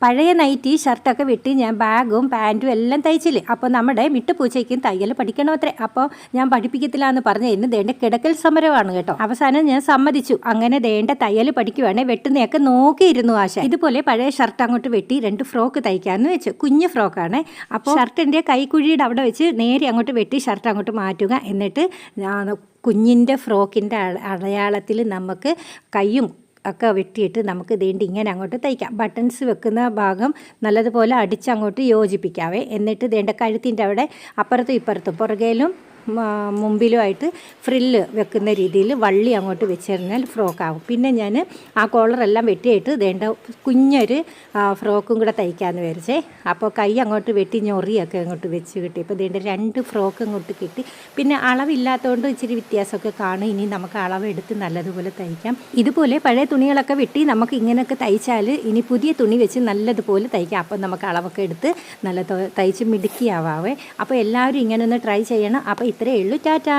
പഴയ നൈറ്റി ഷർട്ടൊക്കെ വെട്ടി ഞാൻ ബാഗും പാൻറ്റും എല്ലാം തയ്ച്ചില്ലേ. അപ്പോൾ നമ്മുടെ മിട്ടുപൂച്ചയ്ക്കും തയ്യൽ പഠിക്കണോ അത്രേ. അപ്പോൾ ഞാൻ പഠിപ്പിക്കത്തില്ല എന്ന് പറഞ്ഞ് ഇന്ന് ദേണ്ട കിടക്കൽ സമരമാണ് കേട്ടോ. അവസാനം ഞാൻ സമ്മതിച്ചു. അങ്ങനെ ദേണ്ട തയ്യൽ പഠിക്കുവാണെങ്കിൽ വെട്ടുന്നതൊക്കെ നോക്കിയിരുന്നു ആശ. ഇതുപോലെ പഴയ ഷർട്ട് അങ്ങോട്ട് വെട്ടി 2 ഫ്രോക്ക് തയ്ക്കാമെന്ന് വെച്ചു. കുഞ്ഞു ഫ്രോക്കാണ്. അപ്പോൾ ഷർട്ടിൻ്റെ കൈക്കുഴിയുടെ അവിടെ വെച്ച് നേരെ അങ്ങോട്ട് വെട്ടി ഷർട്ട് അങ്ങോട്ട് മാറ്റുക. എന്നിട്ട് കുഞ്ഞിൻ്റെ ഫ്രോക്കിൻ്റെ അടയാളത്തിൽ നമുക്ക് കയ്യും ഒക്കെ വെട്ടിയിട്ട് നമുക്ക് ദേണ്ടി ഇങ്ങനെ അങ്ങോട്ട് തയ്ക്കാം. ബട്ടൺസ് വെക്കുന്ന ഭാഗം നല്ലതുപോലെ അടിച്ചങ്ങോട്ട് യോജിപ്പിക്കാവേ. എന്നിട്ട് ദേണ്ട കഴുത്തിൻ്റെ അവിടെ അപ്പുറത്തും ഇപ്പുറത്തും പുറകേലും മുമ്പിലുമായിട്ട് ഫ്രില്ല് വെക്കുന്ന രീതിയിൽ വള്ളി അങ്ങോട്ട് വെച്ച് കഴിഞ്ഞാൽ ഫ്രോക്കാവും. പിന്നെ ഞാൻ ആ കോളറെല്ലാം വെട്ടിയിട്ട് ദേണ്ട കുഞ്ഞൊരു ഫ്രോക്കും കൂടെ തയ്ക്കാമെന്ന് വിചാരിച്ചേ. അപ്പോൾ കൈ അങ്ങോട്ട് വെട്ടി ഞൊറിയൊക്കെ അങ്ങോട്ട് വെച്ച് കിട്ടി. ഇപ്പോൾ ദേണ്ട 2 ഫ്രോക്ക് അങ്ങോട്ട് കിട്ടി. പിന്നെ അളവില്ലാത്തതുകൊണ്ട് ഇച്ചിരി വ്യത്യാസമൊക്കെ കാണും. ഇനി നമുക്ക് അളവെടുത്ത് നല്ലതുപോലെ തയ്ക്കാം. ഇതുപോലെ പഴയ തുണികളൊക്കെ വെട്ടി നമുക്ക് ഇങ്ങനെയൊക്കെ തയ്ച്ചാൽ ഇനി പുതിയ തുണി വെച്ച് നല്ലതുപോലെ തയ്ക്കാം. അപ്പം നമുക്ക് അളവൊക്കെ എടുത്ത് നല്ല തയ്ച്ച് മിടുക്കിയാവാവേ. അപ്പോൾ എല്ലാവരും ഇങ്ങനെ ഒന്ന് ട്രൈ ചെയ്യണം. അപ്പോൾ ഇത്രയേ ഉള്ളൂ. ടാറ്റാ.